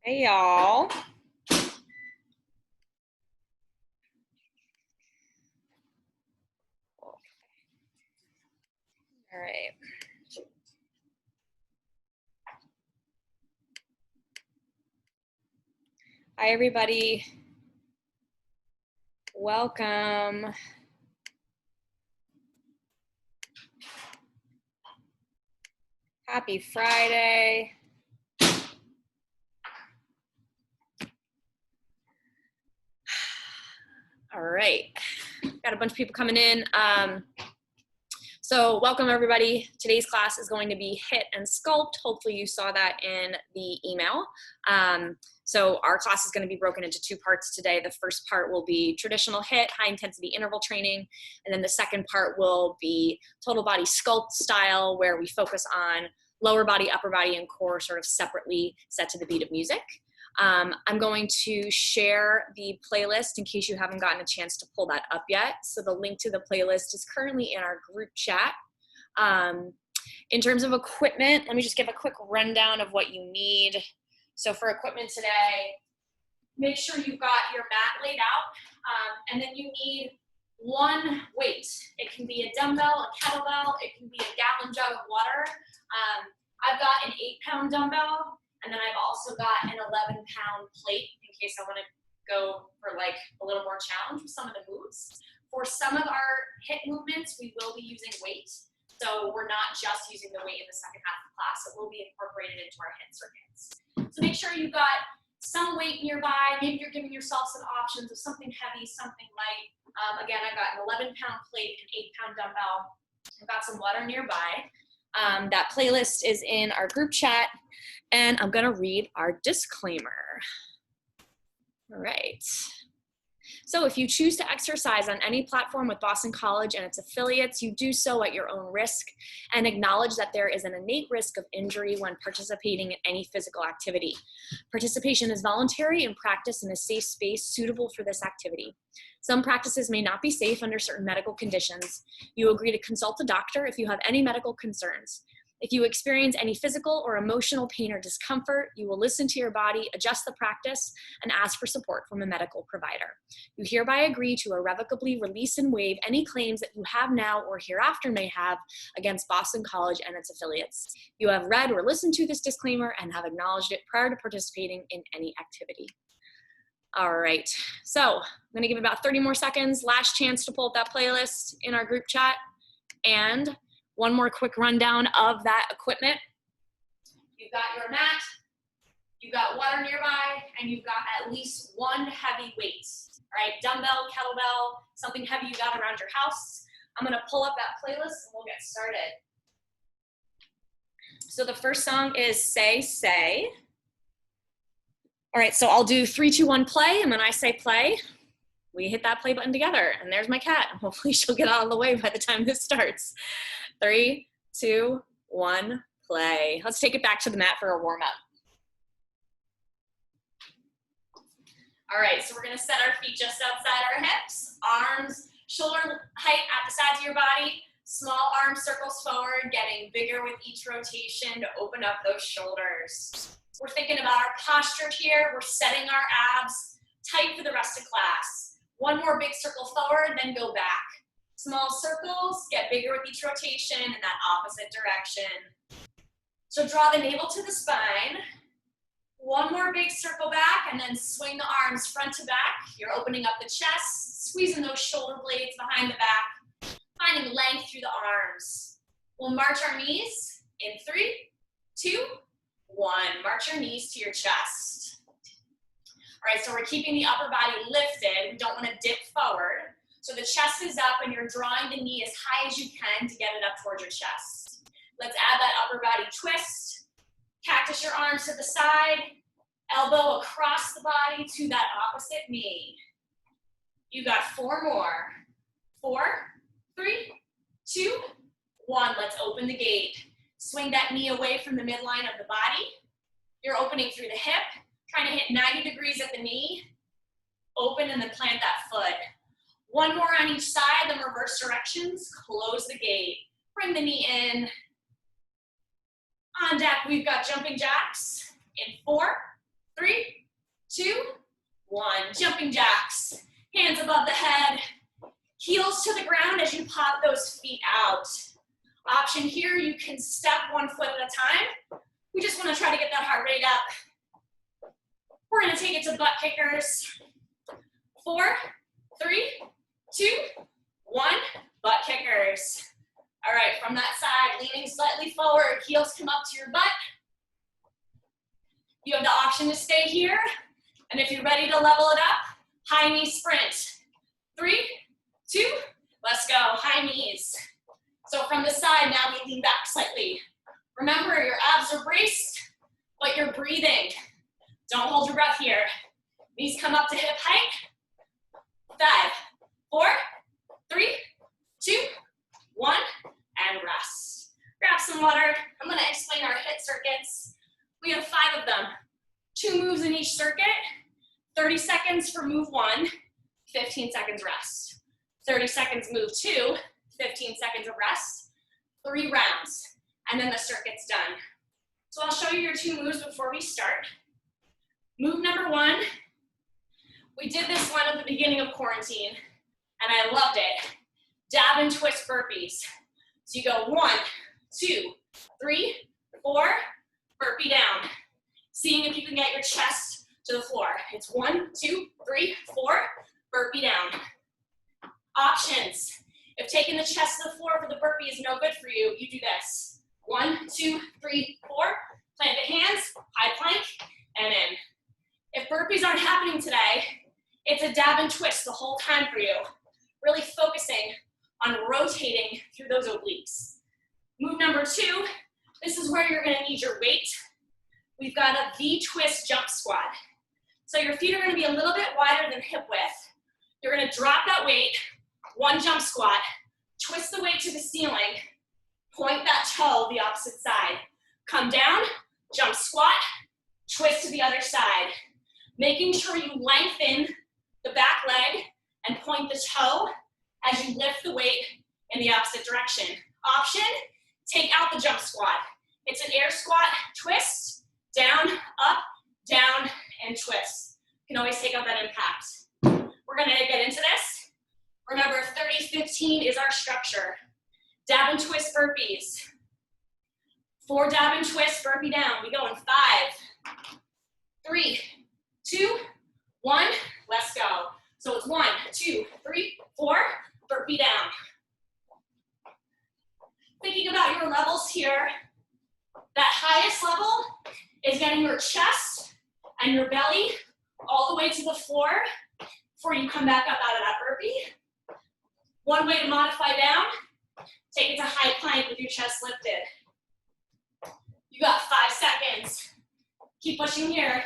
Hey y'all. All right. Hi everybody. Welcome. Happy Friday. All right. Got a bunch of people coming in. So welcome everybody. Today's class is going to be HIIT and Sculpt. Hopefully you saw that in the email. So our class is going to be broken into two parts today. The first part will be traditional HIIT, high intensity interval training. And then the second part will be total body Sculpt style, where we focus on lower body, upper body, and core sort of separately set to the beat of music. I'm going to share the playlist in case you haven't gotten a chance to pull that up yet. So the link to the playlist is currently in our group chat. In terms of equipment, let me just give a quick rundown of what you need. So for equipment today, make sure you've got your mat laid out, and then you need one weight. It can be a dumbbell, a kettlebell, it can be a gallon jug of water. I've got an 8-pound dumbbell. And then I've also got an 11-pound plate in case I want to go for like a little more challenge with some of the moves. For some of our HIIT movements, we will be using weight. So we're not just using the weight in the second half of the class. It will be incorporated into our HIIT circuits. So make sure you've got some weight nearby. Maybe you're giving yourself some options of something heavy, something light. Again, I've got an 11-pound plate, an 8-pound dumbbell. I've got some water nearby. That playlist is in our group chat. And I'm gonna read our disclaimer. All right. So if you choose to exercise on any platform with Boston College and its affiliates, you do so at your own risk and acknowledge that there is an innate risk of injury when participating in any physical activity. Participation is voluntary and practice in a safe space suitable for this activity. Some practices may not be safe under certain medical conditions. You agree to consult a doctor if you have any medical concerns. If you experience any physical or emotional pain or discomfort, you will listen to your body, adjust the practice, and ask for support from a medical provider. You hereby agree to irrevocably release and waive any claims that you have now or hereafter may have against Boston College and its affiliates. You have read or listened to this disclaimer and have acknowledged it prior to participating in any activity. All right, so I'm gonna give about 30 more seconds, last chance to pull up that playlist in our group chat, and one more quick rundown of that equipment. You've got your mat, you've got water nearby, and you've got at least one heavy weight. All right, dumbbell, kettlebell, something heavy you got around your house. I'm gonna pull up that playlist and we'll get started. So the first song is Say, Say. All right, so I'll do 3, 2, 1, play, and when I say play, we hit that play button together, and there's my cat. Hopefully she'll get out of the way by the time this starts. 3, 2, 1, play. Let's take it back to the mat for a warm up. All right, so we're gonna set our feet just outside our hips, arms shoulder height at the sides of your body, small arm circles forward, getting bigger with each rotation to open up those shoulders. We're thinking about our posture here. We're setting our abs tight for the rest of class. One more big circle forward, then go back. Small circles, get bigger with each rotation in that opposite direction. So draw the navel to the spine. One more big circle back, and then swing the arms front to back. You're opening up the chest, squeezing those shoulder blades behind the back, finding length through the arms. We'll march our knees in 3, 2, 1. March your knees to your chest. All right, so we're keeping the upper body lifted. We don't want to dip forward. So the chest is up and you're drawing the knee as high as you can to get it up towards your chest. Let's add that upper body twist. Cactus your arms to the side. Elbow across the body to that opposite knee. You got 4 more. 4, 3, 2, 1. Let's open the gate. Swing that knee away from the midline of the body. You're opening through the hip, trying to hit 90 degrees at the knee. Open and then plant that foot. 1 more on each side, then reverse directions. Close the gate. Bring the knee in. On deck, we've got jumping jacks in 4, 3, 2, 1. Jumping jacks. Hands above the head. Heels to the ground as you pop those feet out. Option here, you can step 1 foot at a time. We just want to try to get that heart rate up. We're going to take it to butt kickers. 4, 3, 2, 1. Butt kickers. All right, from that side, leaning slightly forward, heels come up to your butt. You have the option to stay here, and if you're ready to level it up, high knee sprint. 3, 2, let's go, high knees. So from the side, now we lean back slightly. Remember, your abs are braced, but you're breathing. Don't hold your breath here. Knees come up to hip height. 5, 4, 3, 2, 1, and rest. Grab some water. I'm gonna explain our HIIT circuits. We have 5 of them. 2 moves in each circuit, 30 seconds for move 1, 15 seconds rest. 30 seconds move 2, 15 seconds of rest, 3 rounds, and then the circuit's done. So I'll show you your 2 moves before we start. Move number 1, we did this one at the beginning of quarantine, and I loved it. Dab and twist burpees. So you go 1, 2, 3, 4, burpee down. Seeing if you can get your chest to the floor. It's 1, 2, 3, 4, burpee down. Options. If taking the chest to the floor for the burpee is no good for you, you do this. 1, 2, 3, 4, plant the hands, high plank, and in. If burpees aren't happening today, it's a dab and twist the whole time for you. Really focusing on rotating through those obliques. Move number 2, this is where you're gonna need your weight. We've got a V-twist jump squat. So your feet are gonna be a little bit wider than hip width. You're gonna drop that weight, 1 jump squat, twist the weight to the ceiling, point that toe the opposite side. Come down, jump squat, twist to the other side. Making sure you lengthen the back leg and point the toe as you lift the weight in the opposite direction. Option, take out the jump squat. It's an air squat, twist, down, up, down, and twist. You can always take out that impact. We're gonna get into this. Remember, 30-15 is our structure. Dab and twist burpees. 4 dab and twist, burpee down. We go in 5, 3, 2, 1, let's go. So it's 1, 2, 3, 4, burpee down. Thinking about your levels here, that highest level is getting your chest and your belly all the way to the floor before you come back up out of that burpee. One way to modify down, take it to high plank with your chest lifted. You got 5 seconds. Keep pushing here.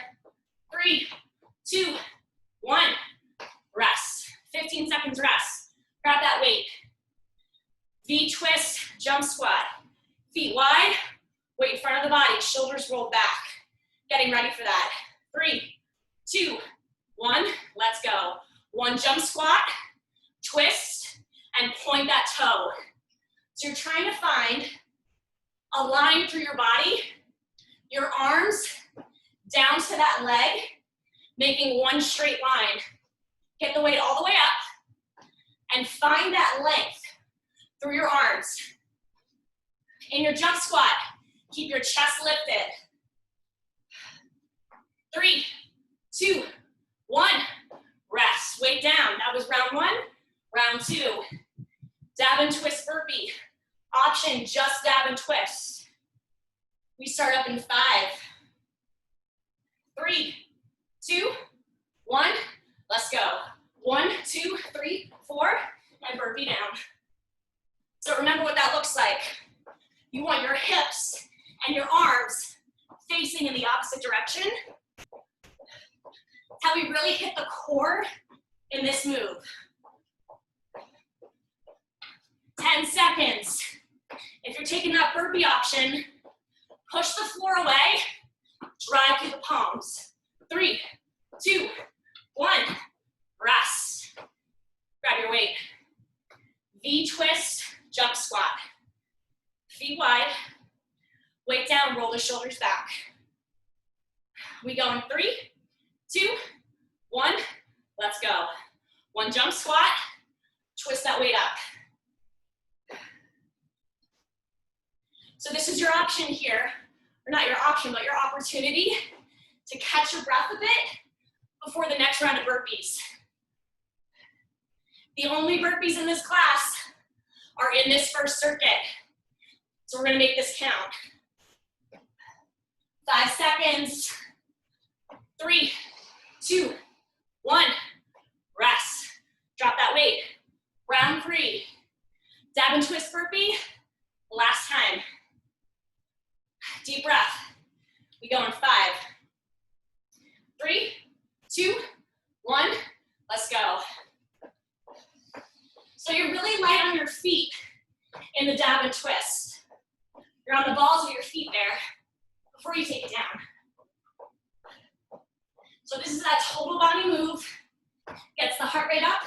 3, 2, 1, rest. 15 seconds rest. Grab that weight. V-twist, jump squat. Feet wide, weight in front of the body, shoulders rolled back. Getting ready for that. 3, 2, 1, let's go. 1 jump squat, twist, and point that toe. So you're trying to find a line through your body, your arms down to that leg, making 1 straight line. Get the weight all the way up, and find that length through your arms. In your jump squat, keep your chest lifted. 3, 2, 1, rest. Weight down. That was round 1. Round 2, dab and twist burpee. Option, just dab and twist. We start up in 5, 3, 2, 1, let's go. 1, 2, 3, 4, and burpee down. So remember what that looks like. You want your hips and your arms facing in the opposite direction. How we really hit the core in this move. 10 seconds. If you're taking that burpee option, push the floor away, drive through the palms. 3, 2, 1, rest. Grab your weight. V-twist, jump squat. Feet wide, weight down, roll the shoulders back. We go in 3, 2, 1, let's go. One jump squat, twist that weight up. So this is your option here, or not your option, but your opportunity to catch your breath a bit before the next round of burpees. The only burpees in this class are in this first circuit. So we're gonna make this count. 5 seconds. 3, 2, 1, rest. Drop that weight. Round 3. Dab and twist burpee. Last time. Deep breath. We go in 5, 3, 2, 1, let's go. So you're really light on your feet in the dab and twist. You're on the balls of your feet there before you take it down. So this is that total body move, gets the heart rate up,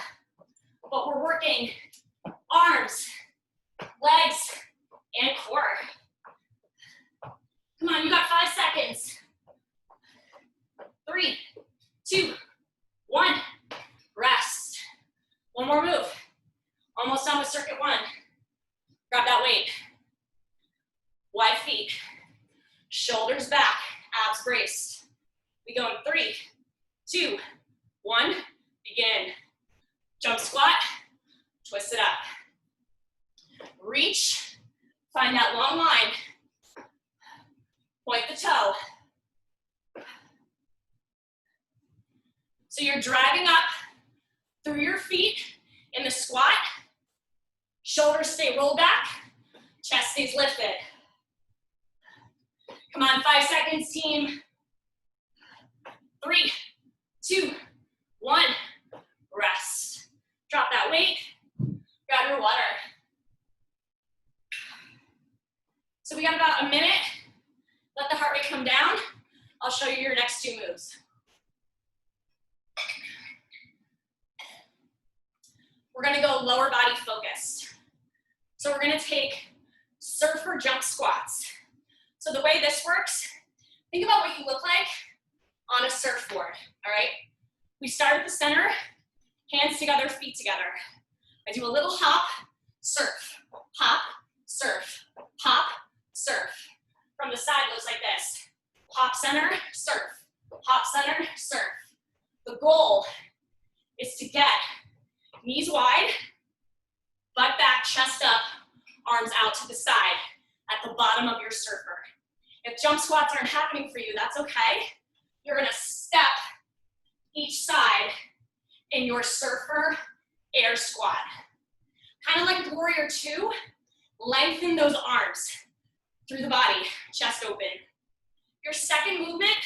but we're working arms, legs, and core. Come on, you got 5 seconds. 3, 2, 1, rest. One more move. Almost done with circuit 1. Grab that weight. Wide feet. Shoulders back, abs braced. We go in 3, 2, 1, begin. Jump squat, twist it up. Reach, find that long line. Point the toe. So you're driving up through your feet in the squat. Shoulders stay rolled back, chest stays lifted. Come on, 5 seconds, team. 3, 2, 1, rest. Drop that weight, grab your water. So we got about a minute. Let the heart rate come down. I'll show you your next 2 moves. We're gonna go lower body focused. So we're gonna take surfer jump squats. So the way this works, think about what you look like on a surfboard, all right? We start at the center, hands together, feet together. I do a little hop, surf, hop, surf, hop, surf. From the side, looks like this. Hop center, surf, hop center, surf. The goal is to get knees wide, butt back, chest up, arms out to the side at the bottom of your surfer. If jump squats aren't happening for you, that's okay. You're gonna step each side in your surfer air squat. Kind of like warrior 2, lengthen those arms through the body, chest open. Your second movement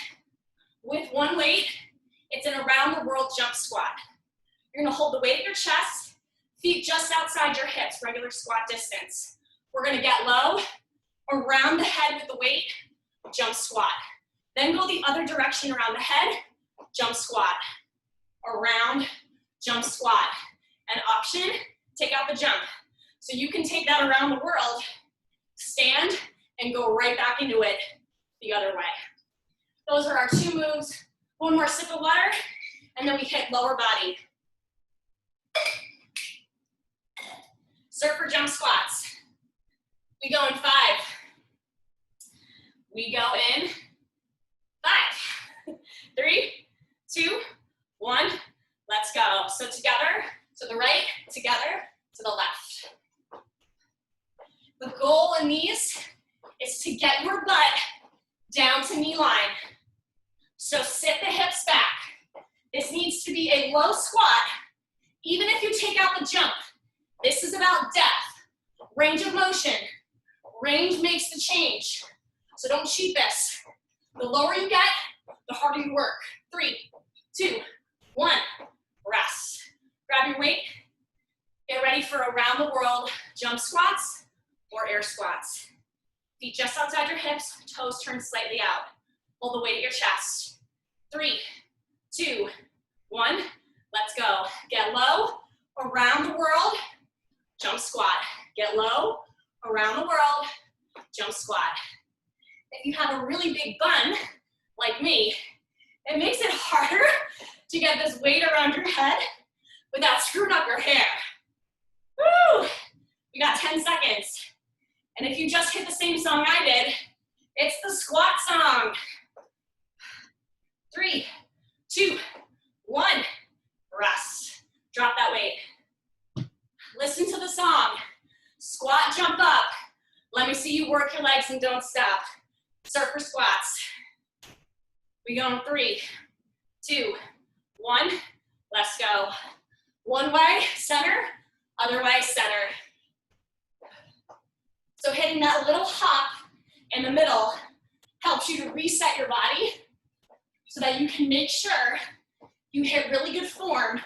with one weight, it's an around the world jump squat. You're gonna hold the weight at your chest, feet just outside your hips, regular squat distance. We're gonna get low, around the head with the weight, jump squat. Then go the other direction around the head, jump squat. Around, jump squat. And option, take out the jump. So you can take that around the world, stand, and go right back into it the other way. Those are our 2 moves. One more sip of water, and then we hit lower body. Surfer jump squats. We go in 5. We go in 5. 3, 2, 1, let's go. So together, to the right, together, to the left. The goal in these is to get your butt down to knee line. So sit the hips back. This needs to be a low squat, even if you take out the jump. This is about depth, range of motion. Range makes the change. So don't cheat this. The lower you get, the harder you work. 3, 2, 1, rest. Grab your weight. Get ready for around the world jump squats or air squats. Feet just outside your hips, toes turned slightly out. Hold the weight at your chest. 3, 2, 1, let's go. Get low, around the world, jump squat. Get low, around the world, jump squat. If you have a really big bun, like me, It makes it harder to get this weight around your head without screwing up your hair. Woo! We got 10 seconds. And if you just hit the same song I did, it's the squat song. 3, 2, 1, rest. Drop that weight. Listen to the song. Squat, jump up. Let me see you work your legs and don't stop. Surfer squats. We go in 3, 2, 1. Let's go. One way, center. Other way, center. So hitting that little hop in the middle helps you to reset your body so that you can make sure you hit really good form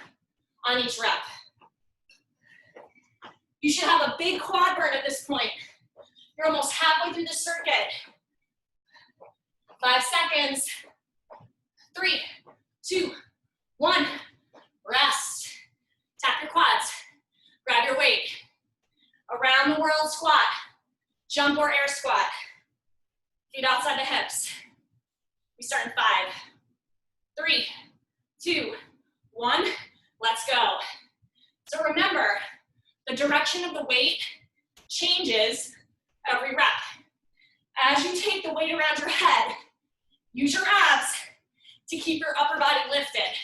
on each rep. You should have a big quad burn at this point. You're almost halfway through the circuit. 5 seconds. 3, 2, 1. Rest. Tap your quads. Grab your weight. Around the world squat. Jump or air squat. Feet outside the hips. We start in 5, 3, 2, 1. Let's go. So remember, the direction of the weight changes every rep. As you take the weight around your head, use your abs to keep your upper body lifted.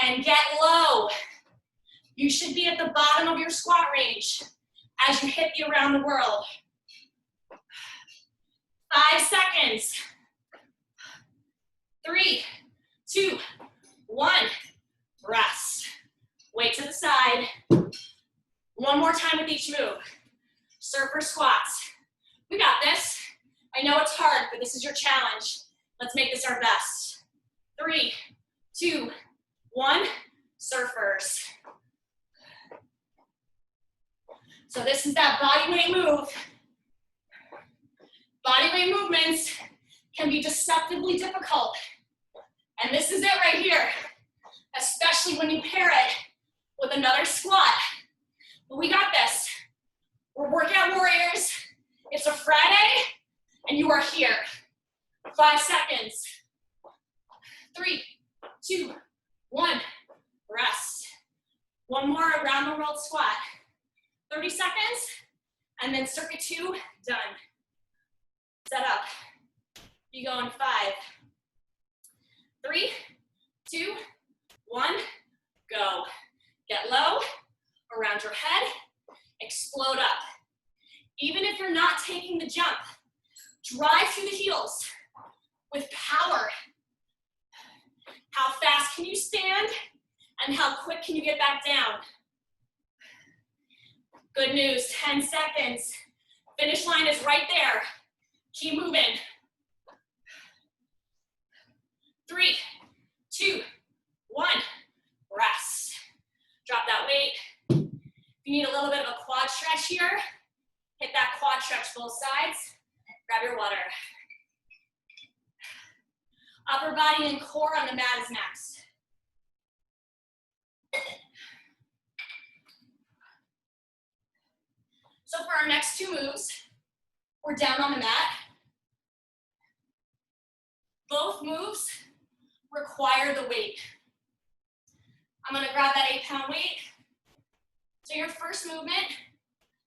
And get low. You should be at the bottom of your squat range as you hit the around the world. 5 seconds. 3, 2, 1. Rest. Weight to the side. One more time with each move. Surfer squats. We got this. I know it's hard, but this is your challenge. Let's make this our best. 3, 2, 1. Surfers. So this is that body weight move. Body weight movements can be deceptively difficult. And this is it right here, especially when you pair it with another squat. But we got this. We're workout warriors. It's a Friday, and you are here. 5 seconds. 3, 2, 1. Rest. One more around the world squat. 30 seconds, and then circuit 2, done. Set up. You go in 5, 3, 2, 1, go. Get low, around your head, explode up. Even if you're not taking the jump, drive through the heels with power. How fast can you stand, and how quick can you get back down? Good news, 10 seconds. Finish line is right there. Keep moving. 3, 2, 1. Rest. Drop that weight. If you need a little bit of a quad stretch here, hit that quad stretch both sides. Grab your water. Upper body and core on the mat is next. So for our next 2 moves, we're down on the mat. Both moves require the weight. I'm gonna grab that 8-pound weight. So your first movement,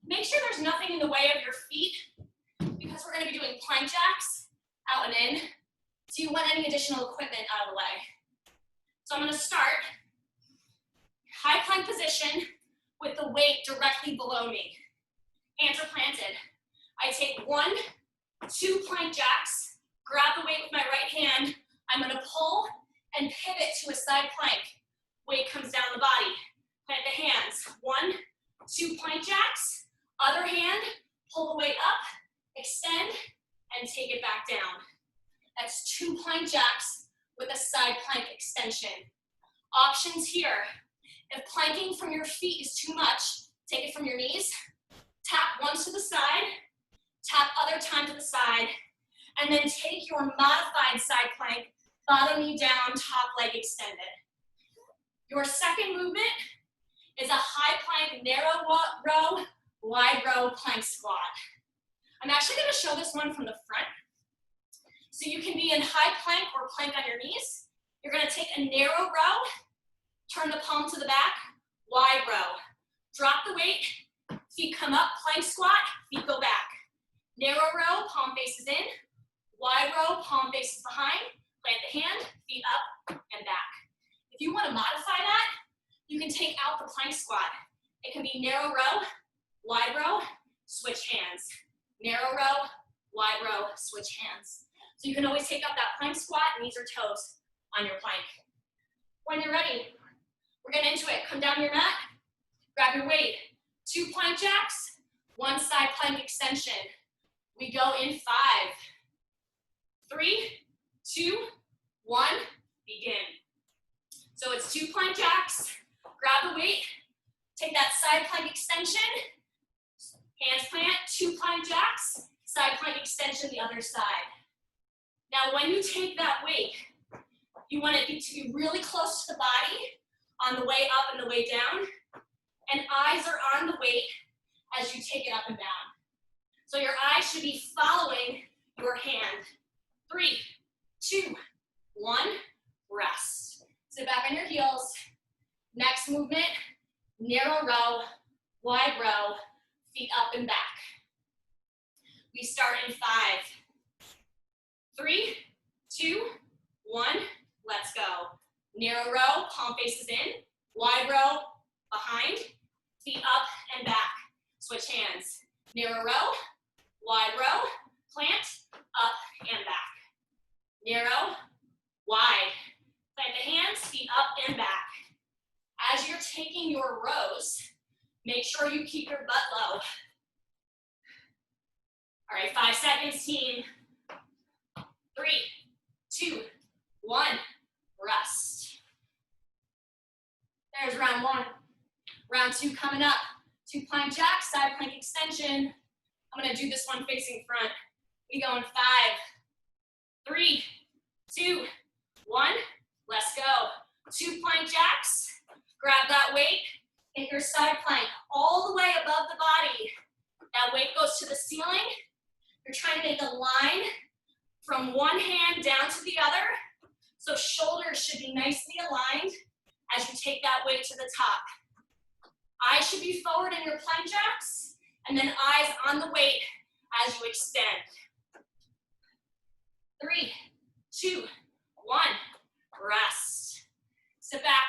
make sure there's nothing in the way of your feet because we're gonna be doing plank jacks out and in. So you want any additional equipment out of the way. So I'm gonna start high plank position with the weight directly below me. Hands are planted. I take 1, 2 plank jacks, grab the weight with my right hand. I'm gonna pull and pivot to a side plank. Weight comes down the body. Plant the hands. 1, 2 plank jacks. Other hand, pull the weight up, extend, and take it back down. That's 2 plank jacks with a side plank extension. Options here. If planking from your feet is too much, take it from your knees. Tap once to the side, tap other time to the side, and then take your modified side plank, bottom knee down, top leg extended. Your second movement is a high plank, narrow row, wide row plank squat. I'm actually gonna show this one from the front. So you can be in high plank or plank on your knees. You're gonna take a narrow row, turn the palm to the back, wide row. Drop the weight, feet come up, plank squat, feet go back. Narrow row, palm faces in. Wide row, palm faces behind. Plant the hand, feet up and back. If you want to modify that, you can take out the plank squat. It can be narrow row, wide row, switch hands. Narrow row, wide row, switch hands. So you can always take out that plank squat, knees or toes on your plank. When you're ready, we're getting into it. Come down your mat, grab your weight. 2 plank jacks, 1 side plank extension. We go in 5, 3, 2, 1, begin. So it's 2 plank jacks, grab the weight, take that side plank extension, hands plant, 2 plank jacks, side plank extension the other side. Now when you take that weight, you want it to be really close to the body on the way up and the way down, and eyes are on the weight as you take it up and down. So your eyes should be following your hand. 3, 2, 1, rest. Sit back on your heels. Next movement, narrow row, wide row, feet up and back. We start in 5, 3, 2, 1, let's go. Narrow row, palm faces in, wide row, behind, feet up and back. Switch hands. Narrow row, wide row, plant, up and back. Narrow, wide. Plant the hands, feet up and back. As you're taking your rows, make sure you keep your butt low. All right, 5 seconds, team. 3, 2, 1, rest. There's round 1. Round 2 coming up. 2 plank jacks, side plank extension. I'm gonna do this one facing front. We go in 5, 3, 2, 1, let's go. 2 plank jacks, grab that weight, hit your side plank all the way above the body. That weight goes to the ceiling. You're trying to make a line from one hand down to the other. So shoulders should be nicely aligned as you take that weight to the top. Eyes should be forward in your plank jacks, and then eyes on the weight as you extend. 3, 2, 1, rest. Sit back.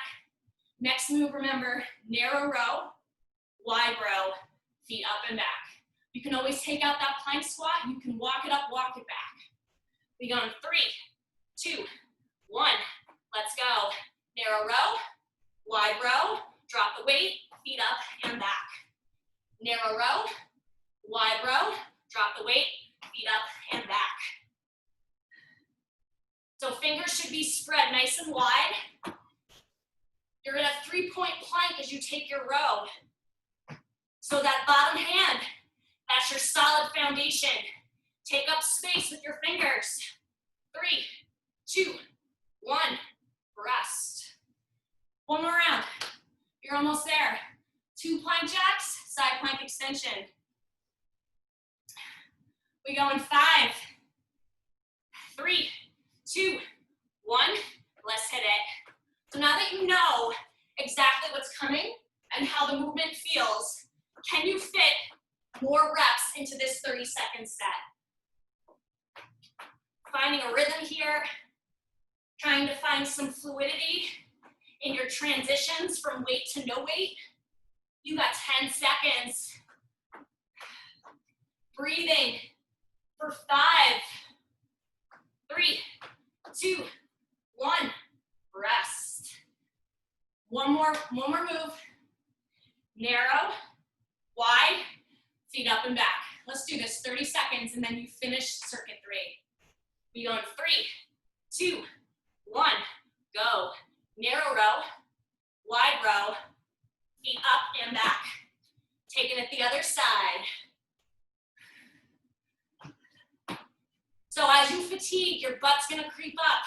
Next move, remember, narrow row, wide row, feet up and back. You can always take out that plank squat. You can walk it up, walk it back. We go in 3, 2, 1, let's go. Narrow row, wide row, drop the weight, feet up and back. Narrow row, wide row, drop the weight, feet up and back. So fingers should be spread nice and wide. You're in a 3-point plank as you take your row. So that bottom hand, that's your solid foundation. Take up space with your fingers. 3, 2, 1, rest. One more round. You're almost there. 2 plank jacks, side plank extension. We go in 5, 3, 2, 1, let's hit it. So now that you know exactly what's coming and how the movement feels, can you fit more reps into this 30-second set? Finding a rhythm here, trying to find some fluidity in your transitions from weight to no weight. You got 10 seconds. Breathing for 5, 3, 2, 1, rest. One more move. Narrow, wide, feet up and back. Let's do this, 30 seconds, and then you finish circuit 3. We go in 3, 2, 1, go. Narrow row, wide row, feet up and back. Take it at the other side. So as you fatigue, your butt's gonna creep up,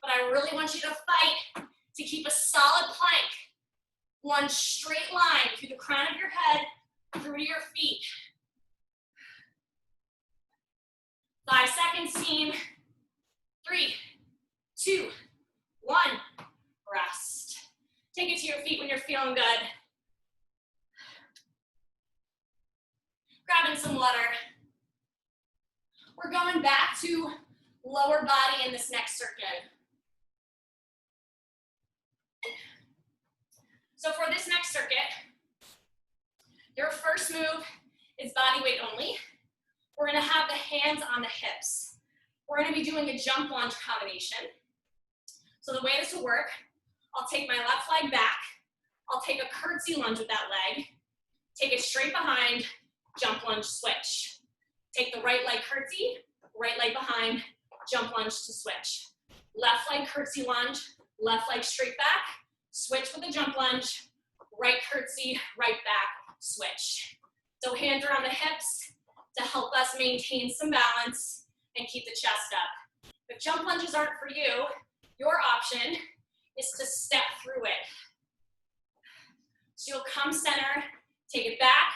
but I really want you to fight to keep a solid plank. One straight line through the crown of your head, through to your feet. 5 seconds, team. feeling good. Grabbing some water. We're going back to lower body in this next circuit. So for this next circuit, your first move is body weight only. We're gonna have the hands on the hips. We're gonna be doing a jump lunge combination. So the way this will work, I'll take my left leg back, I'll take a curtsy lunge with that leg, take it straight behind, jump lunge switch. Take the right leg curtsy, right leg behind, jump lunge to switch. Left leg curtsy lunge, left leg straight back, switch with a jump lunge, right curtsy, right back, switch. So hands around the hips to help us maintain some balance and keep the chest up. If jump lunges aren't for you, your option is to step through it. So you'll come center, take it back,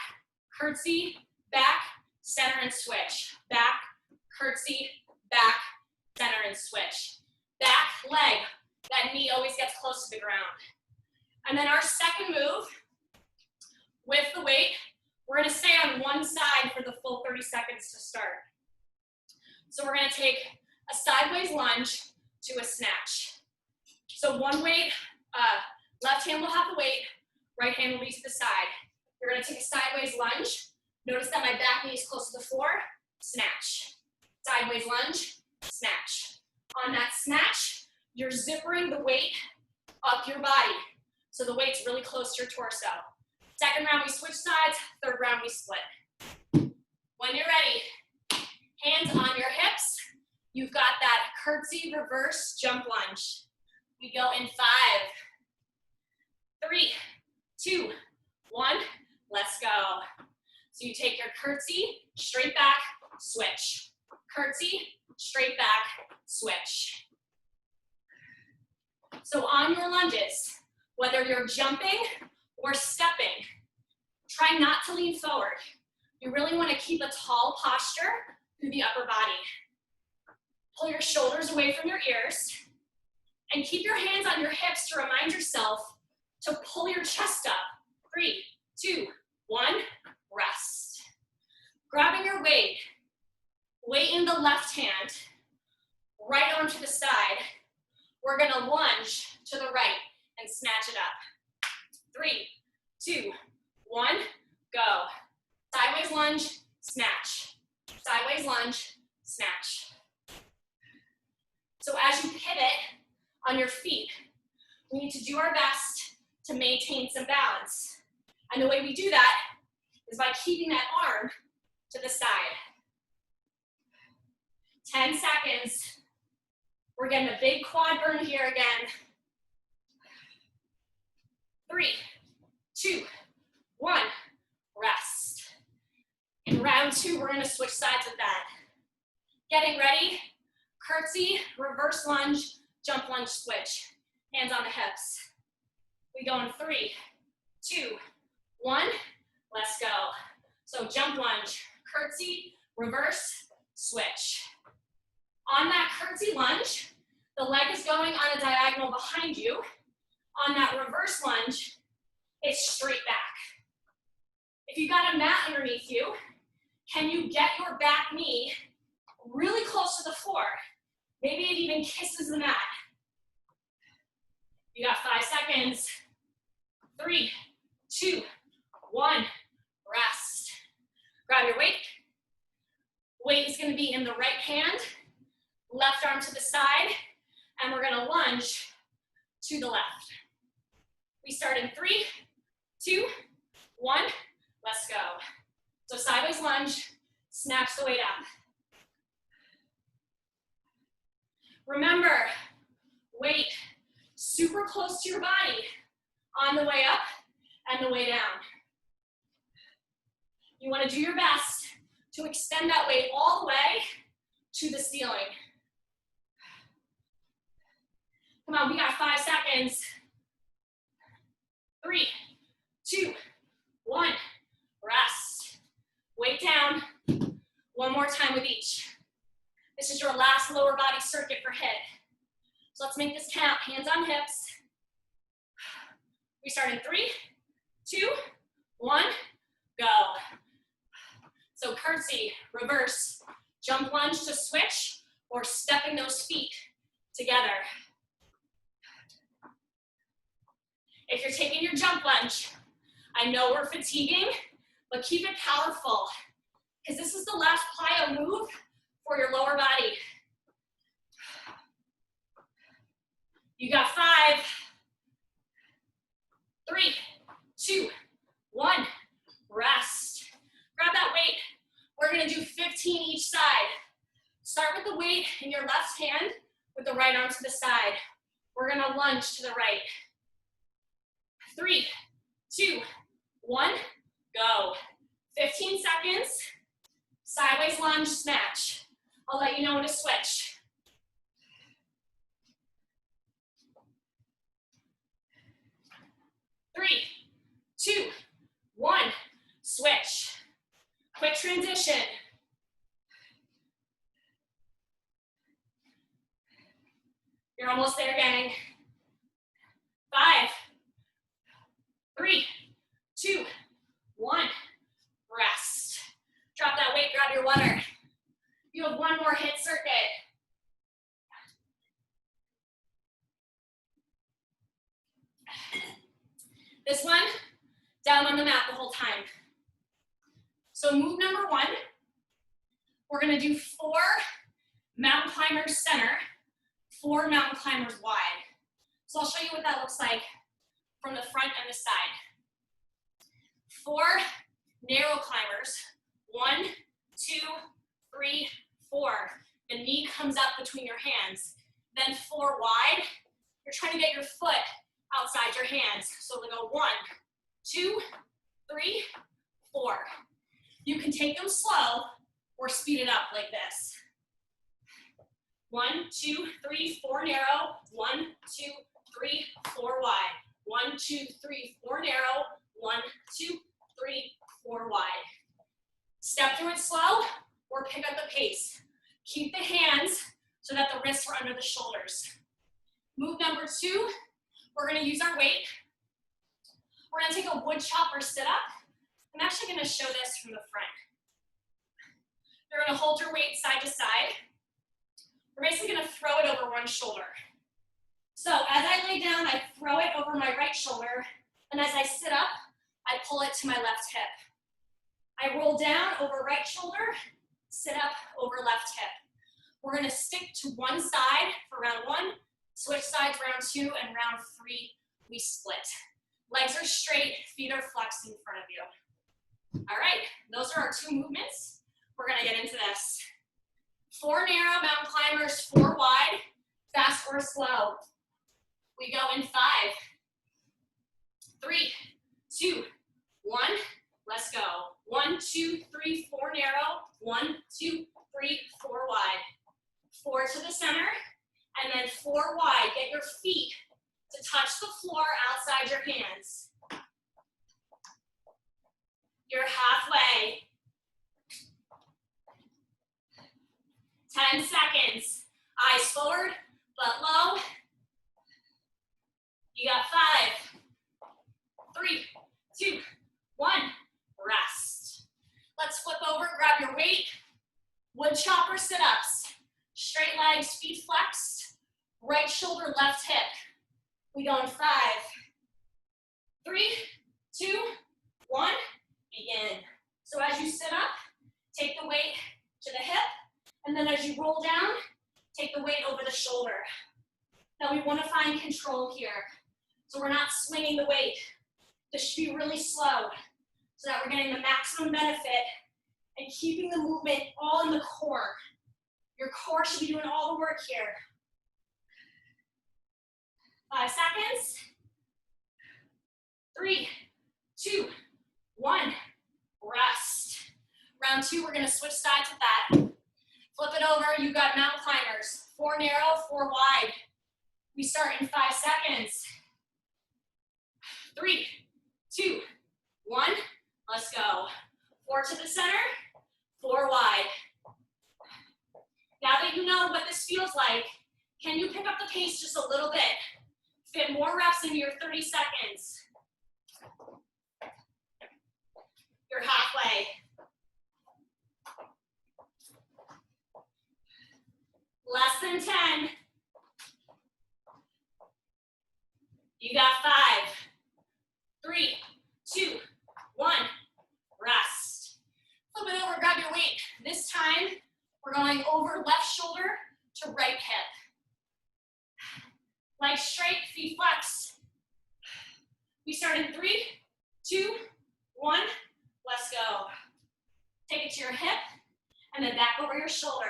curtsy, back, center and switch. Back, curtsy, back, center and switch. Back leg, that knee always gets close to the ground. And then our second move, with the weight, we're gonna stay on one side for the full 30 seconds to start. So we're gonna take a sideways lunge to a snatch. So one weight, left hand will have the weight, right hand will be to the side. You're gonna take a sideways lunge. Notice that my back knee is close to the floor, snatch. Sideways lunge, snatch. On that snatch, you're zippering the weight up your body. So the weight's really close to your torso. Second round, we switch sides. Third round, we split. When you're ready, hands on your hips. You've got that curtsy reverse jump lunge. We go in 5, 3, 2, 1. Let's go. So you take your curtsy, straight back, switch. Curtsy, straight back, switch. So on your lunges, whether you're jumping or stepping, try not to lean forward. You really want to keep a tall posture through the upper body. Pull your shoulders away from your ears and keep your hands on your hips to remind yourself to pull your chest up. 3, 2, 1, rest. Grabbing your weight in the left hand, right arm to the side. We're gonna lunge to the right and snatch it up. 3, 2, 1, go. Sideways lunge, snatch. Sideways lunge, snatch. So as you pivot on your feet, we need to do our best to maintain some balance. And the way we do that is by keeping that arm to the side. 10 seconds. We're getting a big quad burn here again. 3, 2, 1, rest. In round 2, we're gonna switch sides with that. Getting ready, curtsy, reverse lunge, jump lunge switch. Hands on the hips. We go in 3, 2, 1, let's go. So jump lunge, curtsy, reverse, switch. On that curtsy lunge, the leg is going on a diagonal behind you. On that reverse lunge, it's straight back. If you got a mat underneath you, can you get your back knee really close to the floor? Maybe it even kisses the mat. You got 5 seconds. 3, 2, 1, rest. Grab your weight. Weight is gonna be in the right hand, left arm to the side, and we're gonna lunge to the left. We start in 3, 2, 1, let's go. So sideways lunge, snatch the weight up. Remember, weight super close to your body on the way up and the way down. You want to do your best to extend that weight all the way to the ceiling. Come on, we got 5 seconds. 3, 2, 1, rest. Weight down. One more time with each. This is your last lower body circuit for HIIT. So let's make this count. Hands on hips. We start in 3, 2, 1, go. So curtsy, reverse, jump lunge to switch, or stepping those feet together. If you're taking your jump lunge, I know we're fatiguing, but keep it powerful, because this is the last plyo move for your lower body. You got 5, 3, 2, 1, rest. Grab that weight. We're gonna do 15 each side. Start with the weight in your left hand with the right arm to the side. We're gonna lunge to the right. 3, 2, 1, go. 15 seconds, sideways lunge, snatch. I'll let you know when to switch. Three, 2, 1, switch. Quick transition. You're almost there, gang. 5, 3, 2, 1, rest. Drop that weight, grab your water. You have one more hit circuit. This one, down on the mat the whole time. So move number 1, we're gonna do 4 mountain climbers center, 4 mountain climbers wide. So I'll show you what that looks like from the front and the side. 4 narrow climbers, 1, 2, 3, 4. The knee comes up between your hands. Then 4 wide, you're trying to get your foot outside your hands. So we'll go 1, 2, 3, 4. You can take them slow or speed it up like this. 1, 2, 3, 4 narrow. 1, 2, 3, 4 wide. 1, 2, 3, 4 narrow. 1, 2, 3, 4 wide. Step through it slow or pick up the pace. Keep the hands so that the wrists are under the shoulders. Move number 2, we're gonna use our weight. We're gonna take a wood chopper sit up. I'm actually gonna show this from the front. You're gonna hold your weight side to side. We're basically gonna throw it over one shoulder. So as I lay down, I throw it over my right shoulder, and as I sit up, I pull it to my left hip. I roll down over right shoulder, sit up over left hip. We're gonna stick to one side for round 1, switch sides round 2, and round 3, we split. Legs are straight, feet are flexed in front of you. All right, those are our 2 movements. We're gonna get into this. 4 narrow mountain climbers, 4 wide, fast or slow. We go in 5, 3, 2, 1, let's go. 1, 2, 3, 4 narrow, 1, 2, 3, 4 wide. 4 to the center, and then 4 wide. Get your feet to touch the floor outside your hands. You're halfway. 10 seconds. Eyes forward, butt low. You got 5, 3, 2, 1, rest. Let's flip over, grab your weight. Wood chopper sit-ups. Straight legs, feet flexed. Right shoulder, left hip. We go in 5, 3, 2, 1, begin. So as you sit up, take the weight to the hip, and then as you roll down, take the weight over the shoulder. Now we want to find control here. So we're not swinging the weight. This should be really slow so that we're getting the maximum benefit and keeping the movement all in the core. Your core should be doing all the work here. 5 seconds. 3, 2, 1, rest. Round 2, we're gonna switch sides with that. Flip it over, you've got mountain climbers. 4 narrow, 4 wide. We start in 5 seconds. 3, 2, 1, let's go. 4 to the center, 4 wide. Now that you know what this feels like, can you pick up the pace just a little bit? Fit more reps into your 30 seconds. You're halfway. Less than 10. You got 5, 3, 2, 1. Rest. Flip it over, grab your weight. This time, we're going over left shoulder to right hip. Legs straight, feet flex. We start in 3, 2, 1. Let's go. Take it to your hip, and then back over your shoulder.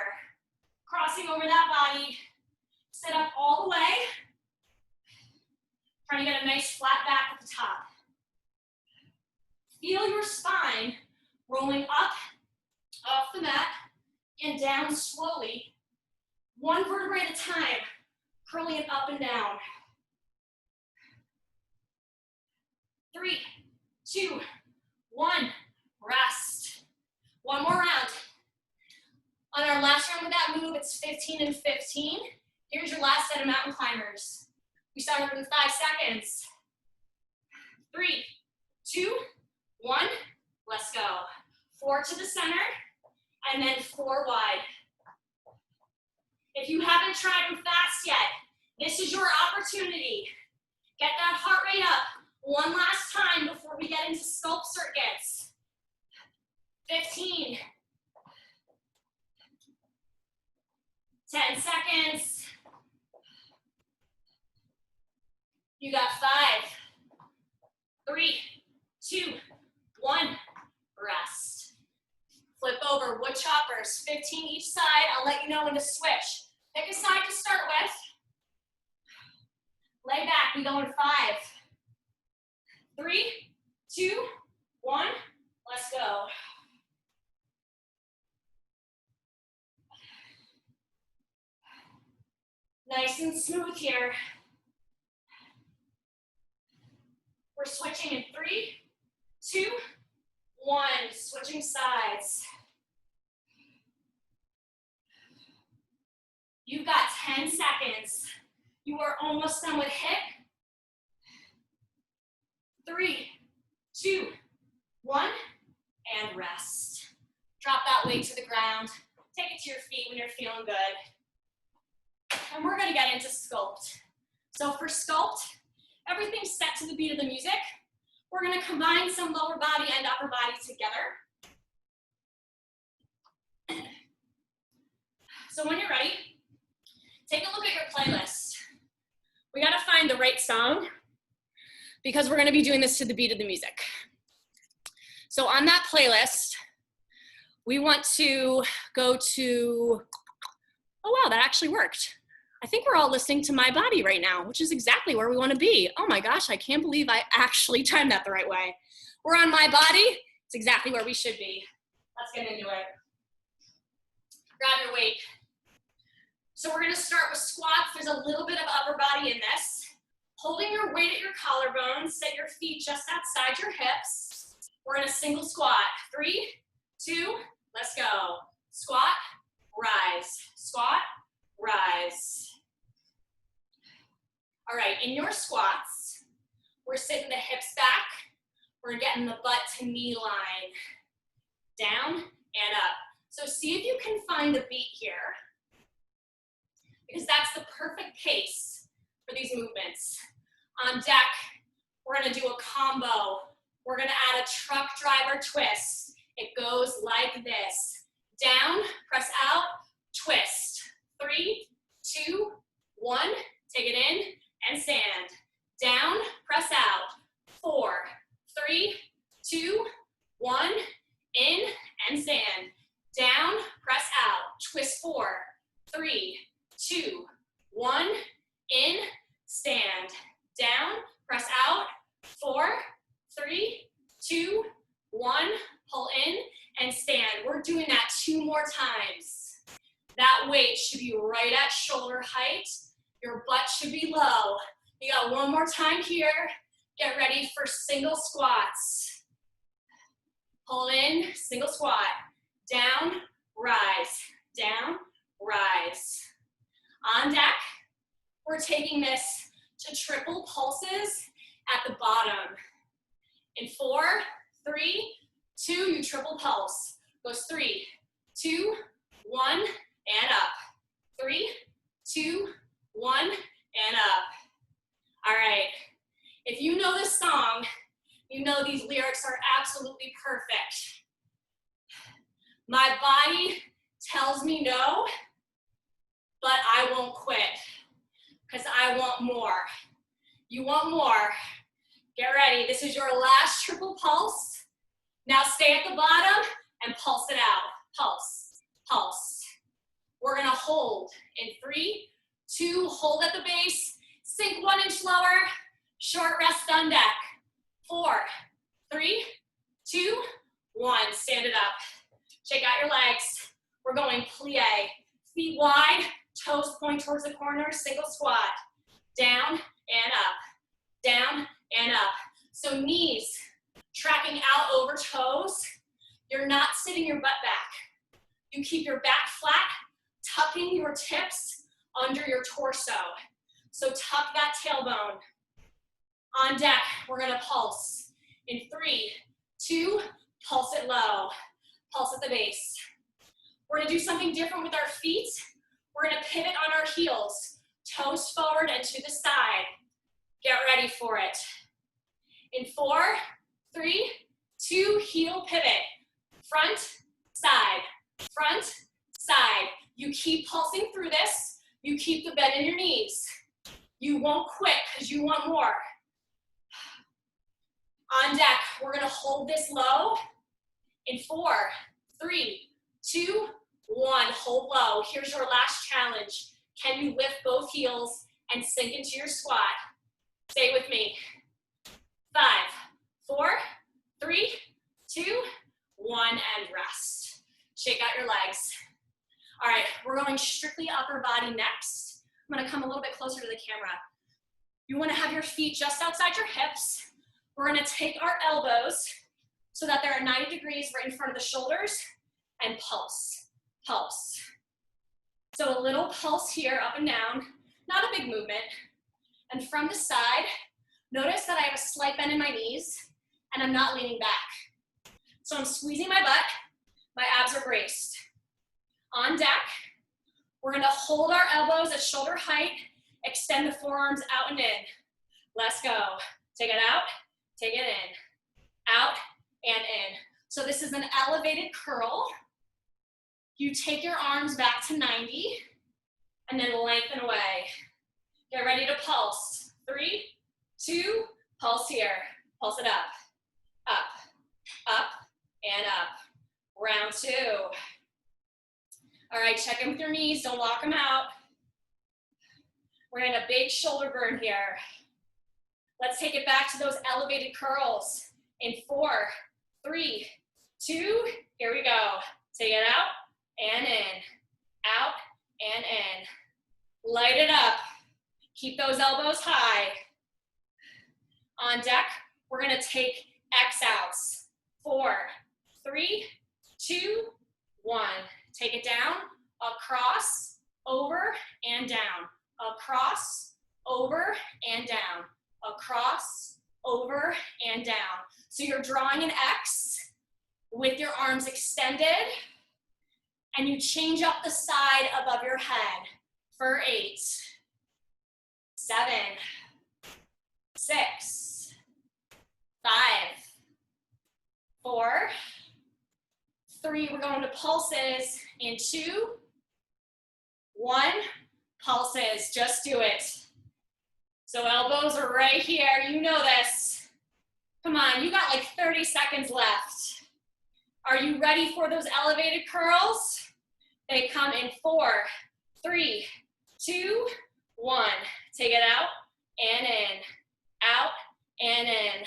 Crossing over that body. Sit up all the way. Trying to get a nice flat back at the top. Feel your spine rolling up off the mat and down slowly. One vertebrae at a time, curling it up and down. 3, 2, 1. Rest. One more round. On our last round with that move, it's 15 and 15. Here's your last set of mountain climbers. We start up in 5 seconds. 3, 2, 1. Let's go. 4 to the center, and then 4 wide. If you haven't tried them fast yet, this is your opportunity. Get that heart rate up one last time before we get into sculpt circuits. 15. 10 seconds. You got 5, 3, 2, 1. Rest. Flip over, wood choppers, 15 each side. I'll let you know when to switch. Pick a side to start with. Lay back, we go in 5, 3, 2, 1. Let's go. Nice and smooth here. We're switching in 3, 2, 1. Switching sides. You've got 10 seconds. You are almost done with hip. 3, 2, 1, and rest. Drop that weight to the ground. Take it to your feet when you're feeling good. And we're gonna get into sculpt. So for sculpt, everything's set to the beat of the music. We're gonna combine some lower body and upper body together. So when you're ready, take a look at your playlist. We gotta find the right song because we're gonna be doing this to the beat of the music. So on that playlist, we want to go to, oh wow, that actually worked. I think we're all listening to My Body right now, which is exactly where we want to be. Oh my gosh, I can't believe I actually timed that the right way. We're on My Body. It's exactly where we should be. Let's get into it. Grab your weight. So we're going to start with squats. There's a little bit of upper body in this. Holding your weight at your collarbones, set your feet just outside your hips. We're in a single squat. 3, 2, let's go. Squat, rise. Squat, rise. All right, in your squats, we're sitting the hips back. We're getting the butt to knee line. Down and up. So see if you can find the beat here, because that's the perfect pace for these movements. On deck, we're gonna do a combo. We're gonna add a truck driver twist. It goes like this. Down, press out, twist. 3, 2, 1, take it in and stand. Down, press out. 4, 3, 2, 1, in and stand. Down, press out. Twist 4, 3, 2, 1, in, stand. Down, press out. 4, 3, 2, 1, pull in and stand. We're doing that 2 more times. That weight should be right at shoulder height. Your butt should be low. You got 1 more time here. Get ready for single squats. Pull in, single squat. Down, rise. Down, rise. On deck, we're taking this to triple pulses at the bottom. In 4, 3, 2, you triple pulse. Goes 3, 2, 1, and up. 3, 2, 1, and up. All right. If you know this song, you know these lyrics are absolutely perfect. My body tells me no, but I won't quit because I want more. You want more. Get ready. This is your last triple pulse. Now stay at the bottom and pulse it out. Pulse, pulse. We're gonna hold in 3, 2, hold at the base, sink 1 inch lower, short rest on deck. 4, 3, 2, 1, stand it up. Shake out your legs. We're going plie. Feet wide, toes point towards the corner, single squat. Down and up, down and up. So knees tracking out over toes. You're not sitting your butt back. You keep your back flat, tucking your tips under your torso. So tuck that tailbone. On deck, we're gonna pulse. In 3, 2, pulse it low. Pulse at the base. We're gonna do something different with our feet. We're gonna pivot on our heels. Toes forward and to the side. Get ready for it. In 4, 3, 2, heel pivot. Front, side, front, side. You keep pulsing through this. You keep the bend in your knees. You won't quit because you want more. On deck, we're gonna hold this low. In 4, 3, 2, 1, hold low. Here's your last challenge. Can you lift both heels and sink into your squat? Stay with me. 5, 4, 3, 2, 1, and rest. Shake out your legs. All right, we're going strictly upper body next. I'm gonna come a little bit closer to the camera. You wanna have your feet just outside your hips. We're gonna take our elbows so that they're at 90 degrees right in front of the shoulders and pulse, pulse. So a little pulse here, up and down, not a big movement. And from the side, notice that I have a slight bend in my knees and I'm not leaning back. So I'm squeezing my butt, my abs are braced. On deck, we're gonna hold our elbows at shoulder height, extend the forearms out and in. Let's go. Take it out, take it in, out and in. So this is an elevated curl. You take your arms back to 90 and then lengthen away. Get ready to pulse. 3, 2, pulse here. Pulse it up, up, and up. Round 2. All right, check in with your knees, don't lock them out. We're in a big shoulder burn here. Let's take it back to those elevated curls. In 4, 3, 2, here we go. Take it out and in, out and in. Light it up. Keep those elbows high. On deck, we're gonna take X outs. 4, 3, 2, 1. Take it down, across, over, and down. Across, over, and down. Across, over, and down. So you're drawing an X with your arms extended, and you change up the side above your head for 8, 7, 6, 5, 4, 3, we're going to pulses in 2, 1, pulses, just do it. So elbows are right here, you know this. Come on, you got like 30 seconds left. Are you ready for those elevated curls? They come in 4, 3, 2, 1. Take it out and in, out and in.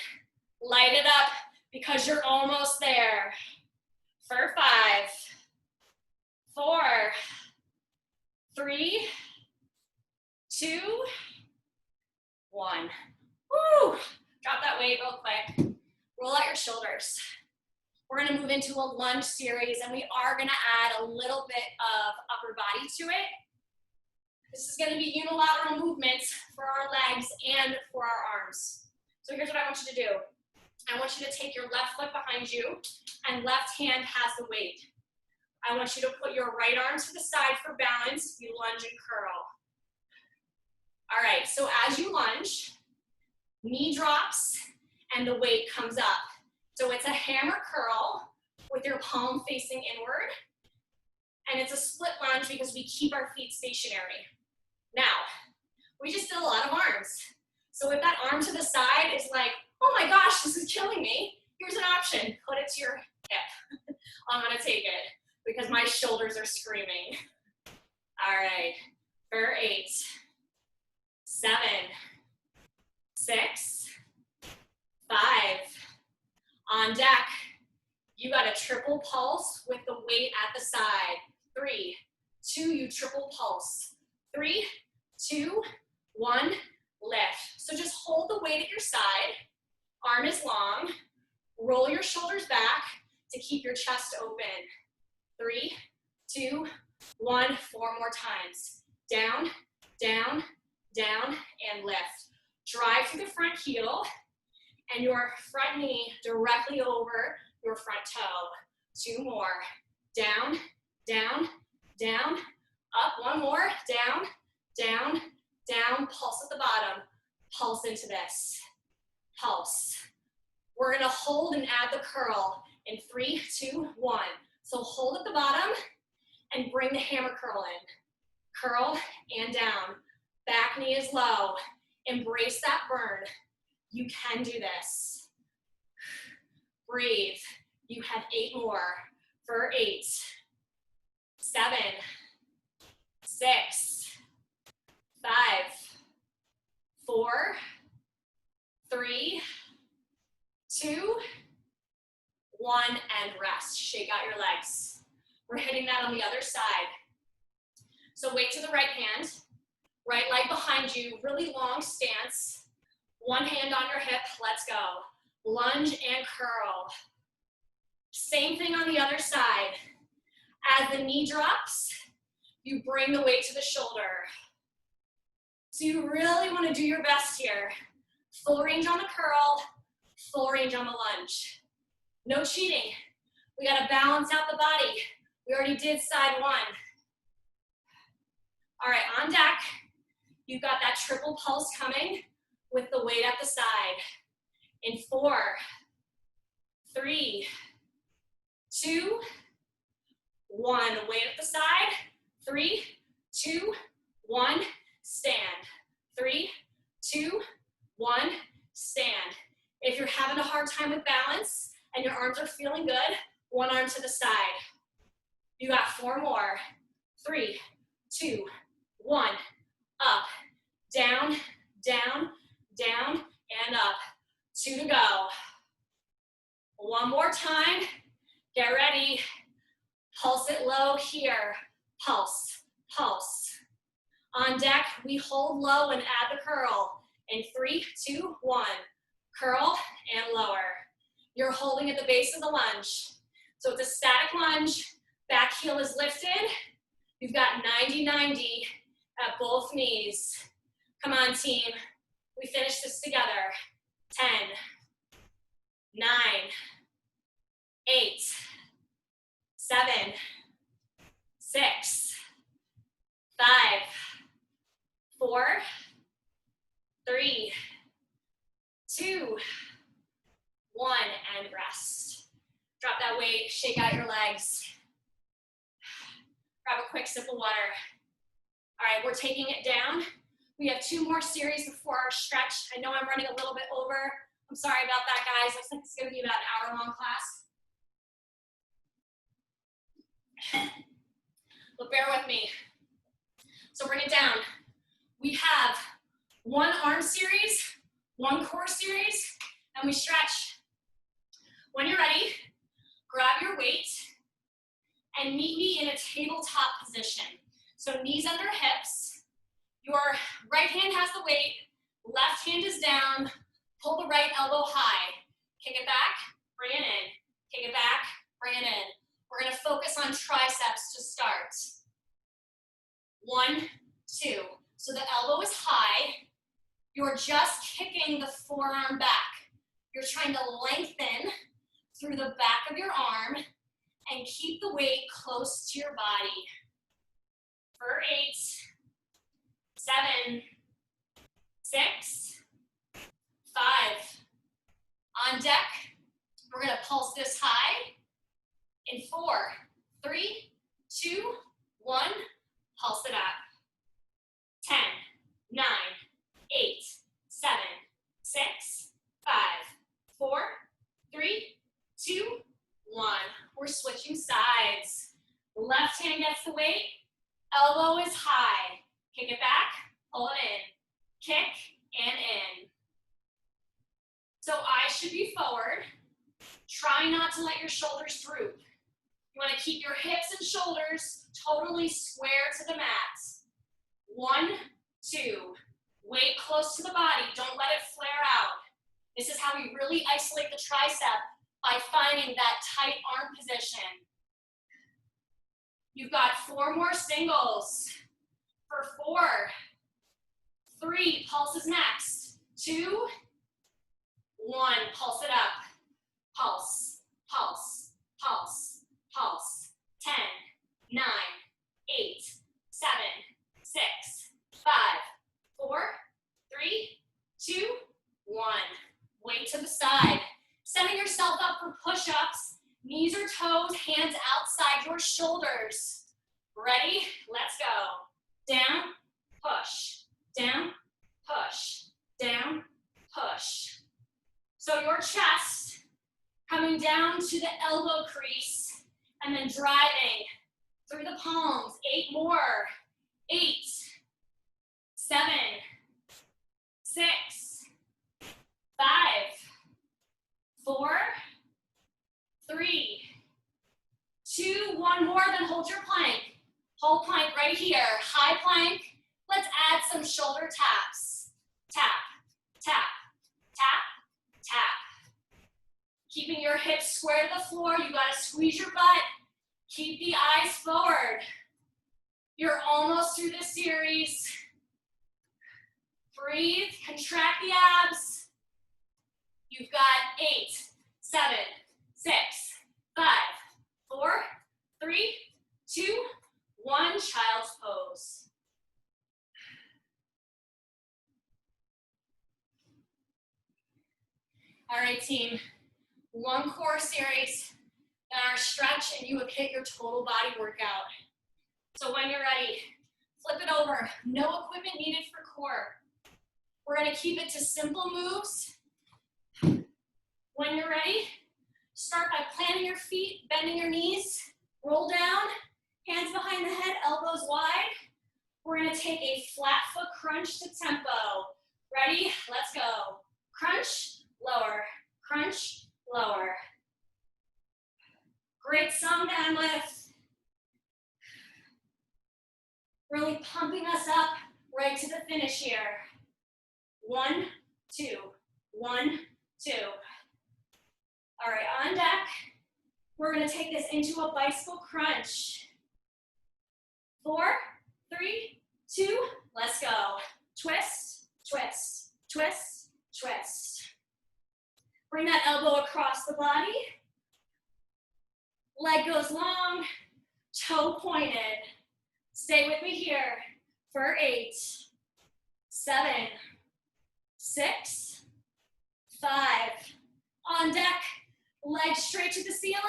Light it up because you're almost there. For 5, 4, 3, 2, 1. Woo! Drop that weight real quick. Roll out your shoulders. We're gonna move into a lunge series and we are gonna add a little bit of upper body to it. This is gonna be unilateral movements for our legs and for our arms. So here's what I want you to do. I want you to take your left foot behind you and left hand has the weight. I want you to put your right arm to the side for balance. You lunge and curl. All right, so as you lunge, knee drops and the weight comes up. So it's a hammer curl with your palm facing inward. And it's a split lunge because we keep our feet stationary. Now, we just did a lot of arms. So if that arm to the side is like, oh my gosh, this is killing me, here's an option. Put it to your hip. I'm gonna take it because my shoulders are screaming. All right, for 8, 7, 6, 5. On deck, you got a triple pulse with the weight at the side. 3, 2, you triple pulse. 3, 2, 1, lift. So just hold the weight at your side. Arm is long. Roll your shoulders back to keep your chest open. 3, 2, 1, 4 more times. Down, down, down, and lift. Drive through the front heel and your front knee directly over your front toe. 2 more. Down, down, down, up. 1 more. Down, down, down. Pulse at the bottom. Pulse into this. Pulse. We're gonna hold and add the curl in 3, 2, 1. So hold at the bottom and bring the hammer curl in. Curl and down. Back knee is low. Embrace that burn. You can do this. Breathe. You have 8 more. For 8, 7, 6, 5, 4, 3, 2, 1, and rest. Shake out your legs. We're hitting that on the other side. So weight to the right hand, right leg behind you, really long stance. One hand on your hip, let's go. Lunge and curl. Same thing on the other side. As the knee drops, you bring the weight to the shoulder. So you really want to do your best here. Full range on the curl, full range on the lunge. No cheating. We got to balance out the body. We already did side 1. All right, on deck, you've got that triple pulse coming with the weight at the side. In 4, 3, 2, 1. Weight at the side. 3, 2, 1. Stand. 3, 2, 1. Stand. If you're having a hard time with balance and your arms are feeling good, one arm to the side. You got 4 more. 3, 2, 1. Up, down, down, down, and up. 2 to go. 1 more time. Get ready. Pulse it low here. Pulse, pulse. On deck, we hold low and add the curl. In 3, 2, 1. Curl and lower. You're holding at the base of the lunge. So it's a static lunge. Back heel is lifted. You've got 90-90 at both knees. Come on, team. We finish this together. 10, 9, 8, 7, 6, 5, 4, 3, 2, 1, and rest. Drop that weight, shake out your legs. Grab a quick sip of water. All right, we're taking it down. We have 2 more series before our stretch. I know I'm running a little bit over. I'm sorry about that, guys. Looks like it's gonna be about an hour-long class. But bear with me. So bring it down. We have 1 arm series, 1 core series, and we stretch. When you're ready, grab your weight and meet me in a tabletop position. So knees under hips. Your right hand has the weight, left hand is down. Pull the right elbow high. Kick it back, bring it in. Kick it back, bring it in. We're gonna focus on triceps to start. 1, 2. So the elbow is high. You're just kicking the forearm back. You're trying to lengthen through the back of your arm and keep the weight close to your body. For 8, 7, 6, 5. On deck, we're gonna pulse this high in 4, 3, 2, 1, pulse it up. 10, 9, 8, 7, 6, 5, 4, 3, 2, 1. We're switching sides. Left hand gets the weight, elbow is high. Kick it back, pull it in. Kick and in. So eyes should be forward. Try not to let your shoulders droop. You want to keep your hips and shoulders totally square to the mat. 1, 2. Weight close to the body. Don't let it flare out. This is how we really isolate the tricep, by finding that tight arm position. You've got 4 more singles. For 4, 3, pulse is next. 2, 1, pulse it up. Pulse, pulse, pulse, pulse. 10, 9, 8, 7, 6, 5, 4, 3, 2, 1. Weight to the side. Setting yourself up for push-ups. Knees or toes, hands outside your shoulders. Ready? Let's go. Down, push, down, push, down, push. So your chest coming down to the elbow crease and then driving through the palms. 8 more. 8, 7, 6, 5, 4, 3, 2, 1 more, then hold your plank. Hold plank right here, high plank. Let's add some shoulder taps. Tap, tap, tap, tap. Keeping your hips square to the floor, you gotta squeeze your butt. Keep the eyes forward. You're almost through this series. Breathe, contract the abs. You've got 8, 7, 6, 5, 4, 3, 2, 1, child's pose. All right, team. 1 core series, then our stretch, and you have hit your total body workout. So when you're ready, flip it over. No equipment needed for core. We're gonna keep it to simple moves. When you're ready, start by planting your feet, bending your knees, roll down, hands behind the head, elbows wide. We're gonna take a flat foot crunch to tempo. Ready? Let's go. Crunch, lower, crunch, lower. Great song down lift. Really pumping us up right to the finish here. 1, 2, 1, 2. All right, on deck, we're gonna take this into a bicycle crunch. 4, 3, 2, let's go. Twist, twist, twist, twist. Bring that elbow across the body. Leg goes long, toe pointed. Stay with me here for 8, 7, 6, 5. On deck, legs straight to the ceiling.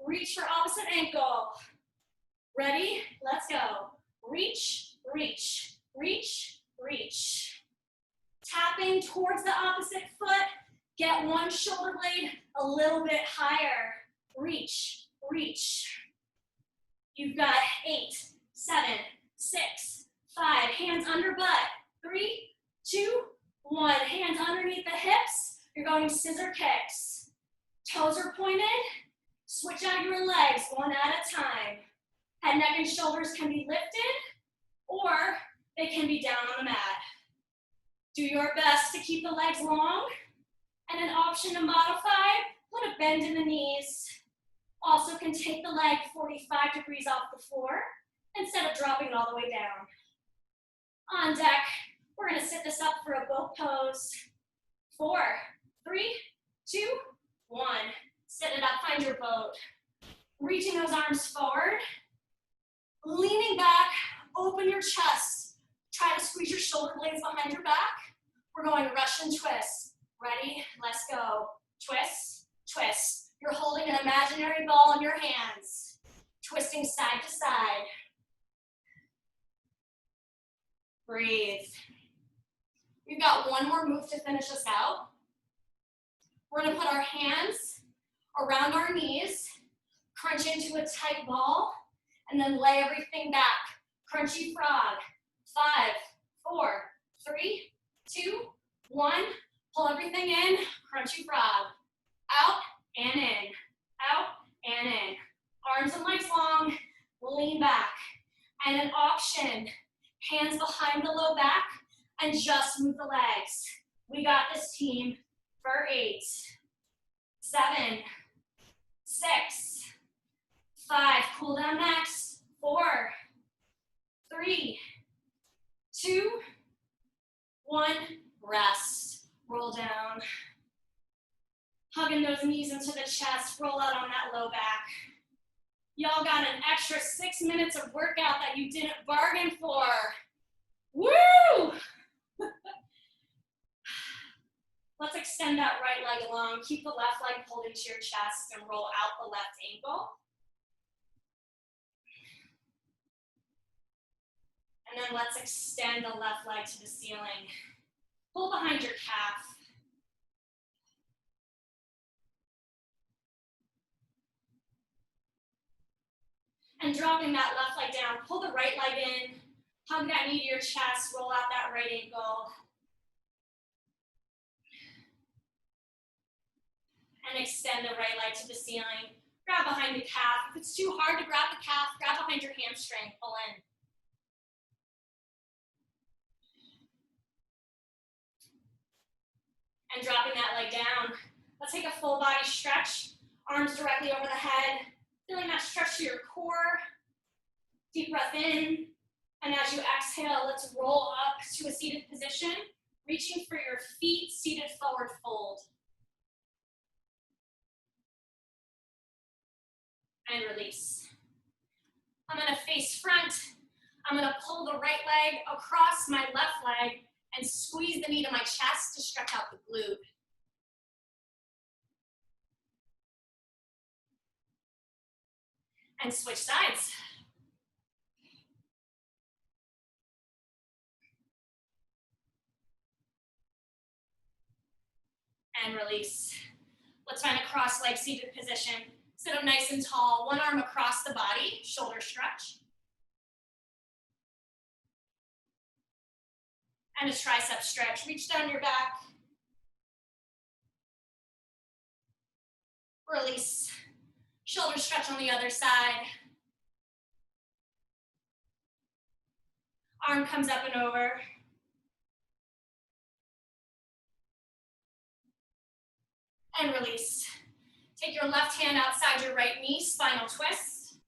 Reach for opposite ankle. Ready? Let's go. Reach, reach, reach, reach. Tapping towards the opposite foot. Get one shoulder blade a little bit higher. Reach, reach. You've got 8, 7, 6, 5. Hands under butt. 3, 2, 1. Hands underneath the hips. You're going scissor kicks. Toes are pointed. Switch out your legs one at a time. Head, neck, and shoulders can be lifted, or they can be down on the mat. Do your best to keep the legs long. And an option to modify, put a bend in the knees. Also can take the leg 45 degrees off the floor instead of dropping it all the way down. On deck, we're gonna sit this up for a boat pose. 4, 3, 2, 1. Set it up, find your boat. Reaching those arms forward. Leaning back, open your chest. Try to squeeze your shoulder blades behind your back. We're going Russian twist. Ready? Let's go. Twist, twist. You're holding an imaginary ball in your hands. Twisting side to side. Breathe. We've got one more move to finish us out. We're gonna put our hands around our knees, crunch into a tight ball, and then lay everything back. Crunchy frog. 5, 4, 3, 2, 1. Pull everything in, crunchy frog. Out and in, out and in. Arms and legs long, lean back. And an option, hands behind the low back, and just move the legs. We got this, team, for 8, 7, 6, 5, cool down next, 4, 3, 2, 1, rest, roll down. Hugging those knees into the chest, roll out on that low back. Y'all got an extra 6 minutes of workout that you didn't bargain for. Woo! Let's extend that right leg long. Keep the left leg pulled into your chest and roll out the left ankle. And then let's extend the left leg to the ceiling. Pull behind your calf. And dropping that left leg down, pull the right leg in, hug that knee to your chest, roll out that right ankle. And extend the right leg to the ceiling. Grab behind the calf. If it's too hard to grab the calf, grab behind your hamstring, pull in. And dropping that leg down. Let's take a full body stretch. Arms directly over the head. Feeling that stretch to your core. Deep breath in. And as you exhale, let's roll up to a seated position. Reaching for your feet, seated forward fold. And release. I'm gonna face front. I'm gonna pull the right leg across my left leg and squeeze the knee to my chest to stretch out the glute. And switch sides. And release. Let's find a cross leg seated position. Sit up nice and tall, one arm across the body, shoulder stretch. And a tricep stretch. Reach down your back. Release. Shoulder stretch on the other side. Arm comes up and over. And release. Take your left hand outside your right knee, spinal twist.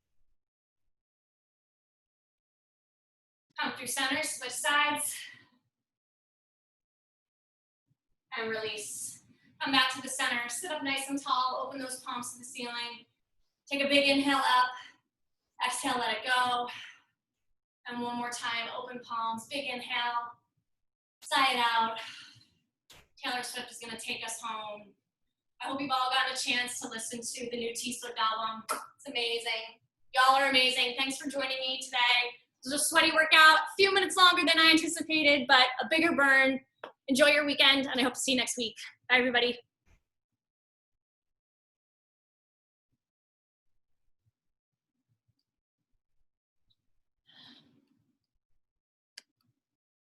Come through center, switch sides. And release. Come back to the center, sit up nice and tall, open those palms to the ceiling. Take a big inhale up, exhale, let it go. And one more time, open palms, big inhale, sigh it out. Taylor Swift is gonna take us home. I hope you've all gotten a chance to listen to the new T-Swift album. It's amazing. Y'all are amazing. Thanks for joining me today. It was a sweaty workout, a few minutes longer than I anticipated, but a bigger burn. Enjoy your weekend, and I hope to see you next week. Bye, everybody.